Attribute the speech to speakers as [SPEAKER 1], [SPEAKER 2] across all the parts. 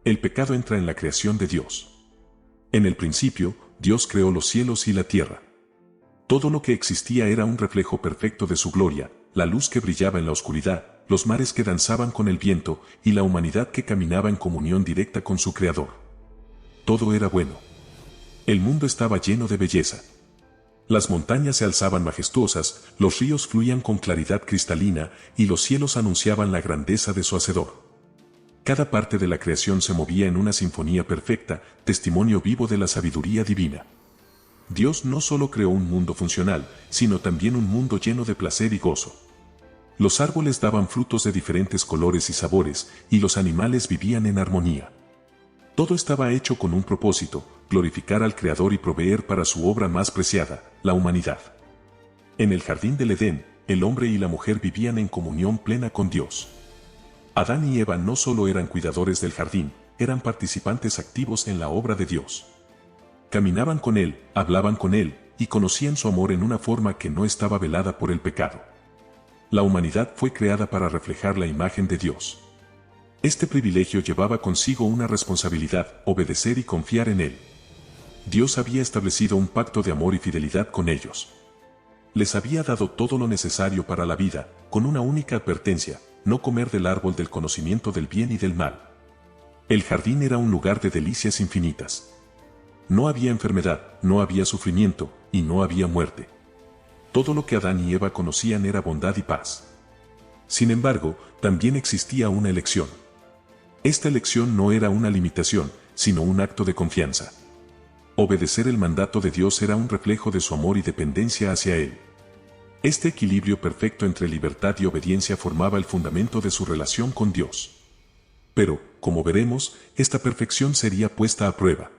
[SPEAKER 1] El pecado entra en la creación de Dios. En el principio, Dios creó los cielos y la tierra. Todo lo que existía era un reflejo perfecto de su gloria, la luz que brillaba en la oscuridad, los mares que danzaban con el viento y la humanidad que caminaba en comunión directa con su Creador. Todo era bueno. El mundo estaba lleno de belleza. Las montañas se alzaban majestuosas, los ríos fluían con claridad cristalina y los cielos anunciaban la grandeza de su Hacedor. Cada parte de la creación se movía en una sinfonía perfecta, testimonio vivo de la sabiduría divina. Dios no solo creó un mundo funcional, sino también un mundo lleno de placer y gozo. Los árboles daban frutos de diferentes colores y sabores, y los animales vivían en armonía. Todo estaba hecho con un propósito: glorificar al Creador y proveer para su obra más preciada, la humanidad. En el jardín del Edén, el hombre y la mujer vivían en comunión plena con Dios. Adán y Eva no solo eran cuidadores del jardín, eran participantes activos en la obra de Dios. Caminaban con Él, hablaban con Él, y conocían su amor en una forma que no estaba velada por el pecado. La humanidad fue creada para reflejar la imagen de Dios. Este privilegio llevaba consigo una responsabilidad: obedecer y confiar en Él. Dios había establecido un pacto de amor y fidelidad con ellos. Les había dado todo lo necesario para la vida, con una única advertencia: no comer del árbol del conocimiento del bien y del mal. El jardín era un lugar de delicias infinitas. No había enfermedad, no había sufrimiento, y no había muerte. Todo lo que Adán y Eva conocían era bondad y paz. Sin embargo, también existía una elección. Esta elección no era una limitación, sino un acto de confianza. Obedecer el mandato de Dios era un reflejo de su amor y dependencia hacia Él. Este equilibrio perfecto entre libertad y obediencia formaba el fundamento de su relación con Dios. Pero, como veremos, esta perfección sería puesta a prueba.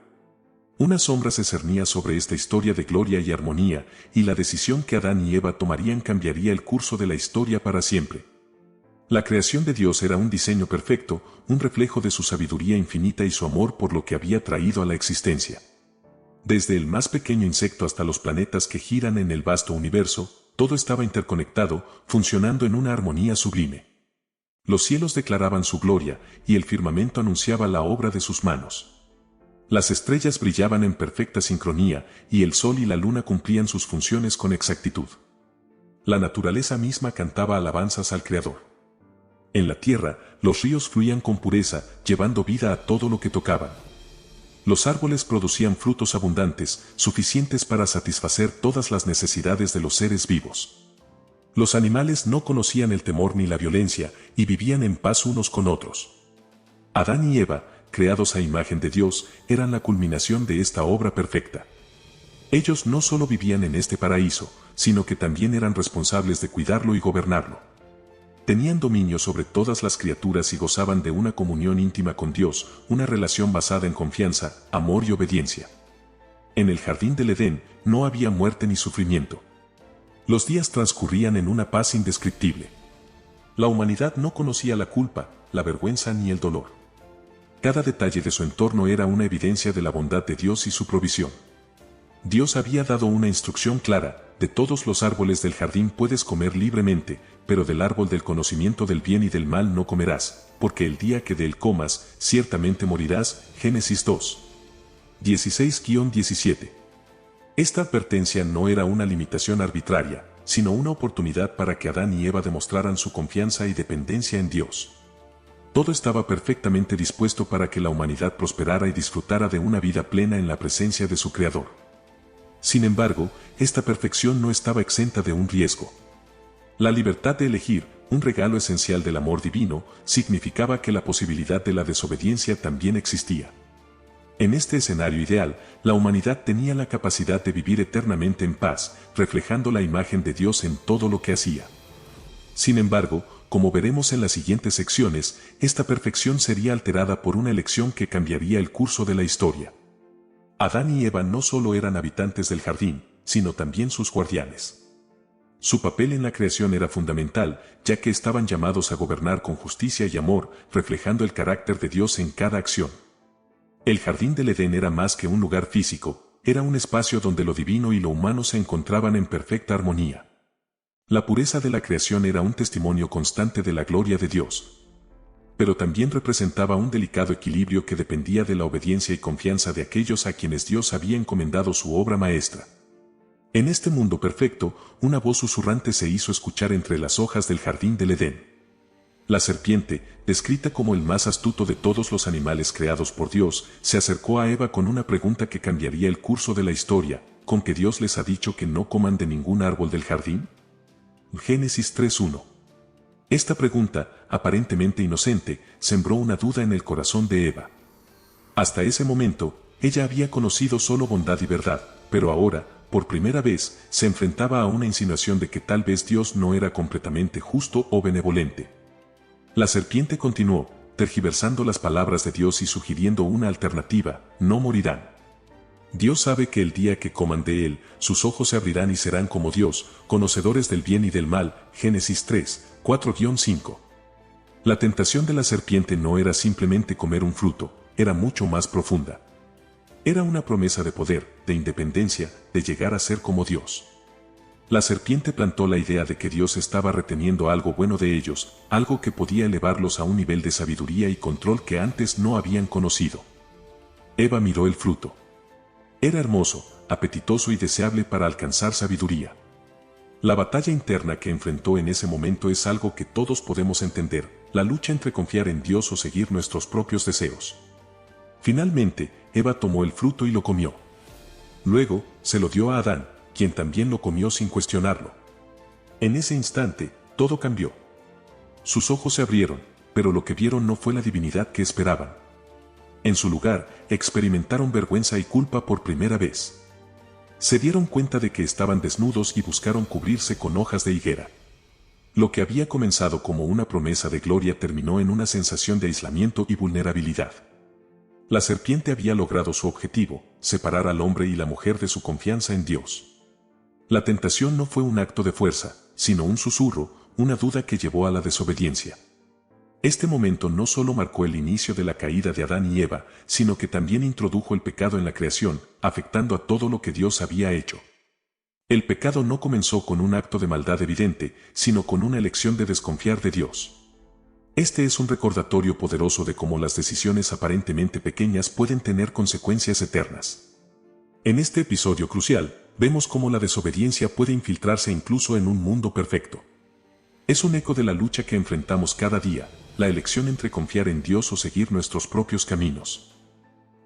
[SPEAKER 1] Una sombra se cernía sobre esta historia de gloria y armonía, y la decisión que Adán y Eva tomarían cambiaría el curso de la historia para siempre. La creación de Dios era un diseño perfecto, un reflejo de su sabiduría infinita y su amor por lo que había traído a la existencia. Desde el más pequeño insecto hasta los planetas que giran en el vasto universo, todo estaba interconectado, funcionando en una armonía sublime. Los cielos declaraban su gloria, y el firmamento anunciaba la obra de sus manos. Las estrellas brillaban en perfecta sincronía, y el sol y la luna cumplían sus funciones con exactitud. La naturaleza misma cantaba alabanzas al Creador. En la tierra, los ríos fluían con pureza, llevando vida a todo lo que tocaban. Los árboles producían frutos abundantes, suficientes para satisfacer todas las necesidades de los seres vivos. Los animales no conocían el temor ni la violencia, y vivían en paz unos con otros. Adán y Eva, creados a imagen de Dios, eran la culminación de esta obra perfecta. Ellos no solo vivían en este paraíso, sino que también eran responsables de cuidarlo y gobernarlo. Tenían dominio sobre todas las criaturas y gozaban de una comunión íntima con Dios, una relación basada en confianza, amor y obediencia. En el jardín del Edén no había muerte ni sufrimiento. Los días transcurrían en una paz indescriptible. La humanidad no conocía la culpa, la vergüenza ni el dolor. Cada detalle de su entorno era una evidencia de la bondad de Dios y su provisión. Dios había dado una instrucción clara: de todos los árboles del jardín puedes comer libremente, pero del árbol del conocimiento del bien y del mal no comerás, porque el día que de él comas, ciertamente morirás. Génesis 2. 16-17. Esta advertencia no era una limitación arbitraria, sino una oportunidad para que Adán y Eva demostraran su confianza y dependencia en Dios. Todo estaba perfectamente dispuesto para que la humanidad prosperara y disfrutara de una vida plena en la presencia de su Creador. Sin embargo, esta perfección no estaba exenta de un riesgo. La libertad de elegir, un regalo esencial del amor divino, significaba que la posibilidad de la desobediencia también existía. En este escenario ideal, la humanidad tenía la capacidad de vivir eternamente en paz, reflejando la imagen de Dios en todo lo que hacía. Sin embargo, como veremos en las siguientes secciones, esta perfección sería alterada por una elección que cambiaría el curso de la historia. Adán y Eva no solo eran habitantes del jardín, sino también sus guardianes. Su papel en la creación era fundamental, ya que estaban llamados a gobernar con justicia y amor, reflejando el carácter de Dios en cada acción. El jardín del Edén era más que un lugar físico, era un espacio donde lo divino y lo humano se encontraban en perfecta armonía. La pureza de la creación era un testimonio constante de la gloria de Dios. pero también representaba un delicado equilibrio que dependía de la obediencia y confianza de aquellos a quienes Dios había encomendado su obra maestra. En este mundo perfecto, una voz susurrante se hizo escuchar entre las hojas del jardín del Edén. La serpiente, descrita como el más astuto de todos los animales creados por Dios, se acercó a Eva con una pregunta que cambiaría el curso de la historia: ¿con que Dios les ha dicho que no coman de ningún árbol del jardín? Génesis 3:1. Esta pregunta, aparentemente inocente, sembró una duda en el corazón de Eva. Hasta ese momento, ella había conocido solo bondad y verdad, pero ahora, por primera vez, se enfrentaba a una insinuación de que tal vez Dios no era completamente justo o benevolente. La serpiente continuó, tergiversando las palabras de Dios y sugiriendo una alternativa: no morirán. Dios sabe que el día que coman de él, sus ojos se abrirán y serán como Dios, conocedores del bien y del mal. Génesis 3, 4-5. La tentación de la serpiente no era simplemente comer un fruto, era mucho más profunda. Era una promesa de poder, de independencia, de llegar a ser como Dios. La serpiente plantó la idea de que Dios estaba reteniendo algo bueno de ellos, algo que podía elevarlos a un nivel de sabiduría y control que antes no habían conocido. Eva miró el fruto. Era hermoso, apetitoso y deseable para alcanzar sabiduría. La batalla interna que enfrentó en ese momento es algo que todos podemos entender: la lucha entre confiar en Dios o seguir nuestros propios deseos. Finalmente, Eva tomó el fruto y lo comió. Luego, se lo dio a Adán, quien también lo comió sin cuestionarlo. En ese instante, todo cambió. Sus ojos se abrieron, pero lo que vieron no fue la divinidad que esperaban. En su lugar, experimentaron vergüenza y culpa por primera vez. Se dieron cuenta de que estaban desnudos y buscaron cubrirse con hojas de higuera. Lo que había comenzado como una promesa de gloria terminó en una sensación de aislamiento y vulnerabilidad. La serpiente había logrado su objetivo: separar al hombre y la mujer de su confianza en Dios. La tentación no fue un acto de fuerza, sino un susurro, una duda que llevó a la desobediencia. Este momento no solo marcó el inicio de la caída de Adán y Eva, sino que también introdujo el pecado en la creación, afectando a todo lo que Dios había hecho. El pecado no comenzó con un acto de maldad evidente, sino con una elección de desconfiar de Dios. Este es un recordatorio poderoso de cómo las decisiones aparentemente pequeñas pueden tener consecuencias eternas. En este episodio crucial, vemos cómo la desobediencia puede infiltrarse incluso en un mundo perfecto. Es un eco de la lucha que enfrentamos cada día, la elección entre confiar en Dios o seguir nuestros propios caminos.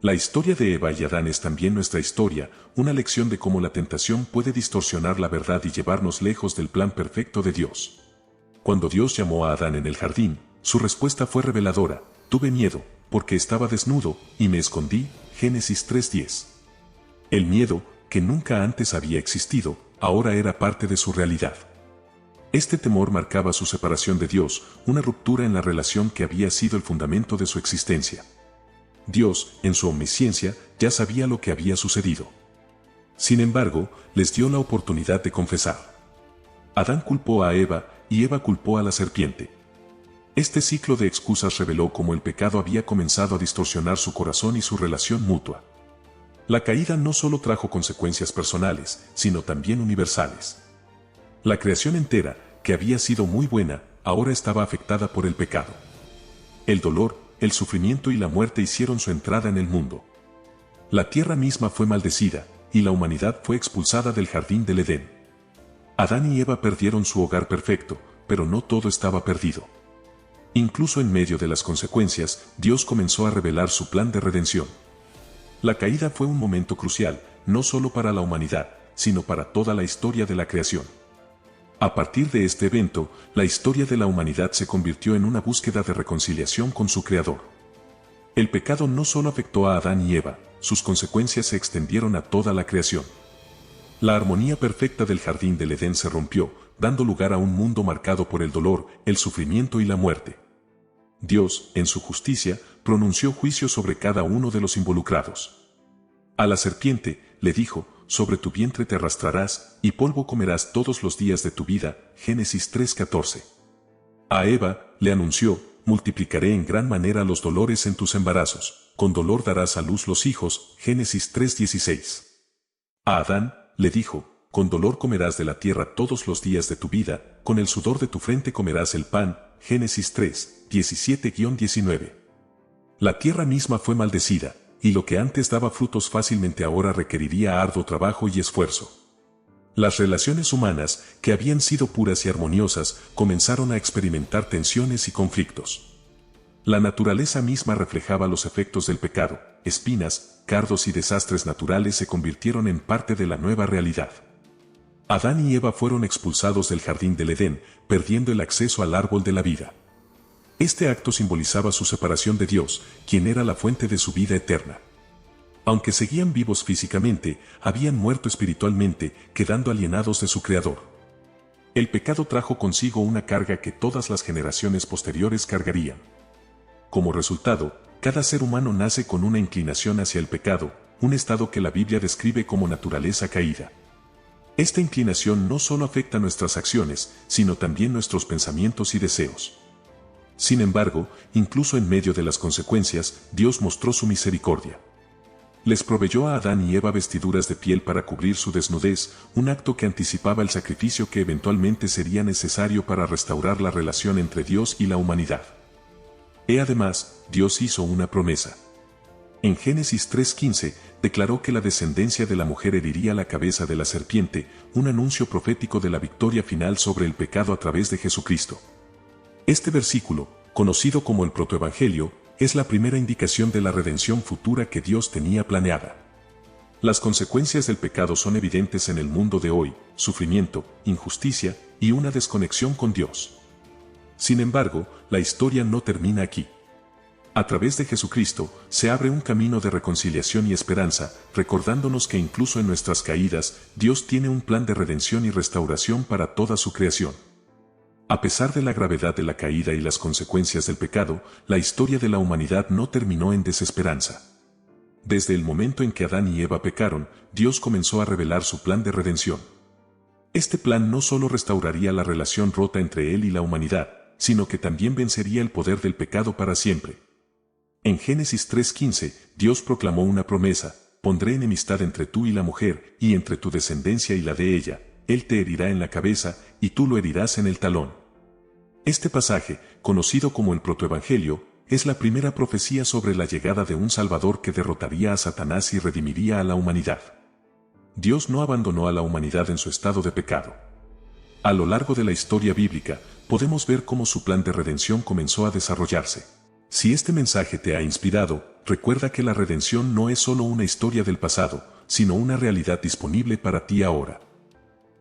[SPEAKER 1] La historia de Eva y Adán es también nuestra historia, una lección de cómo la tentación puede distorsionar la verdad y llevarnos lejos del plan perfecto de Dios. Cuando Dios llamó a Adán en el jardín, su respuesta fue reveladora: tuve miedo, porque estaba desnudo, y me escondí. Génesis 3:10. El miedo, que nunca antes había existido, ahora era parte de su realidad. Este temor marcaba su separación de Dios, una ruptura en la relación que había sido el fundamento de su existencia. Dios, en su omnisciencia, ya sabía lo que había sucedido. Sin embargo, les dio la oportunidad de confesar. Adán culpó a Eva, y Eva culpó a la serpiente. Este ciclo de excusas reveló cómo el pecado había comenzado a distorsionar su corazón y su relación mutua. La caída no solo trajo consecuencias personales, sino también universales. La creación entera, que había sido muy buena, ahora estaba afectada por el pecado. El dolor, el sufrimiento y la muerte hicieron su entrada en el mundo. La tierra misma fue maldecida, y la humanidad fue expulsada del jardín del Edén. Adán y Eva perdieron su hogar perfecto, pero no todo estaba perdido. Incluso en medio de las consecuencias, Dios comenzó a revelar su plan de redención. La caída fue un momento crucial, no solo para la humanidad, sino para toda la historia de la creación. A partir de este evento, la historia de la humanidad se convirtió en una búsqueda de reconciliación con su Creador. El pecado no solo afectó a Adán y Eva, sus consecuencias se extendieron a toda la creación. La armonía perfecta del jardín del Edén se rompió, dando lugar a un mundo marcado por el dolor, el sufrimiento y la muerte. Dios, en su justicia, pronunció juicio sobre cada uno de los involucrados. A la serpiente, le dijo: sobre tu vientre te arrastrarás, y polvo comerás todos los días de tu vida. Génesis 3:14. A Eva, le anunció: multiplicaré en gran manera los dolores en tus embarazos, con dolor darás a luz los hijos. Génesis 3:16. A Adán, le dijo: con dolor comerás de la tierra todos los días de tu vida, con el sudor de tu frente comerás el pan. Génesis 3, 17-19. La tierra misma fue maldecida, y lo que antes daba frutos fácilmente ahora requeriría arduo trabajo y esfuerzo. Las relaciones humanas, que habían sido puras y armoniosas, comenzaron a experimentar tensiones y conflictos. La naturaleza misma reflejaba los efectos del pecado, espinas, cardos y desastres naturales se convirtieron en parte de la nueva realidad. Adán y Eva fueron expulsados del jardín del Edén, perdiendo el acceso al árbol de la vida. Este acto simbolizaba su separación de Dios, quien era la fuente de su vida eterna. Aunque seguían vivos físicamente, habían muerto espiritualmente, quedando alienados de su Creador. El pecado trajo consigo una carga que todas las generaciones posteriores cargarían. Como resultado, cada ser humano nace con una inclinación hacia el pecado, un estado que la Biblia describe como naturaleza caída. Esta inclinación no solo afecta nuestras acciones, sino también nuestros pensamientos y deseos. Sin embargo, incluso en medio de las consecuencias, Dios mostró su misericordia. Les proveyó a Adán y Eva vestiduras de piel para cubrir su desnudez, un acto que anticipaba el sacrificio que eventualmente sería necesario para restaurar la relación entre Dios y la humanidad. Además, Dios hizo una promesa. En Génesis 3:15, declaró que la descendencia de la mujer heriría la cabeza de la serpiente, un anuncio profético de la victoria final sobre el pecado a través de Jesucristo. Este versículo, conocido como el protoevangelio, es la primera indicación de la redención futura que Dios tenía planeada. Las consecuencias del pecado son evidentes en el mundo de hoy: sufrimiento, injusticia y una desconexión con Dios. Sin embargo, la historia no termina aquí. A través de Jesucristo, se abre un camino de reconciliación y esperanza, recordándonos que incluso en nuestras caídas, Dios tiene un plan de redención y restauración para toda su creación. A pesar de la gravedad de la caída y las consecuencias del pecado, la historia de la humanidad no terminó en desesperanza. Desde el momento en que Adán y Eva pecaron, Dios comenzó a revelar su plan de redención. Este plan no solo restauraría la relación rota entre Él y la humanidad, sino que también vencería el poder del pecado para siempre. En Génesis 3:15, Dios proclamó una promesa: pondré enemistad entre tú y la mujer, y entre tu descendencia y la de ella. Él te herirá en la cabeza, y tú lo herirás en el talón. Este pasaje, conocido como el protoevangelio, es la primera profecía sobre la llegada de un Salvador que derrotaría a Satanás y redimiría a la humanidad. Dios no abandonó a la humanidad en su estado de pecado. A lo largo de la historia bíblica, podemos ver cómo su plan de redención comenzó a desarrollarse. Si este mensaje te ha inspirado, recuerda que la redención no es solo una historia del pasado, sino una realidad disponible para ti ahora.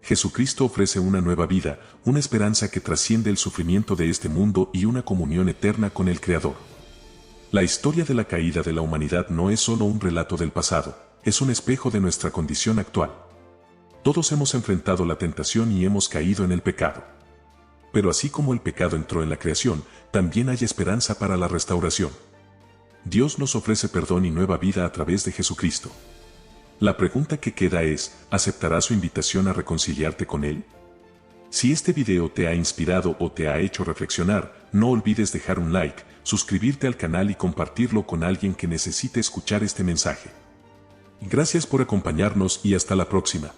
[SPEAKER 1] Jesucristo ofrece una nueva vida, una esperanza que trasciende el sufrimiento de este mundo y una comunión eterna con el Creador. La historia de la caída de la humanidad no es solo un relato del pasado, es un espejo de nuestra condición actual. Todos hemos enfrentado la tentación y hemos caído en el pecado. Pero así como el pecado entró en la creación, también hay esperanza para la restauración. Dios nos ofrece perdón y nueva vida a través de Jesucristo. La pregunta que queda es: ¿aceptarás su invitación a reconciliarte con Él? Si este video te ha inspirado o te ha hecho reflexionar, no olvides dejar un like, suscribirte al canal y compartirlo con alguien que necesite escuchar este mensaje. Gracias por acompañarnos y hasta la próxima.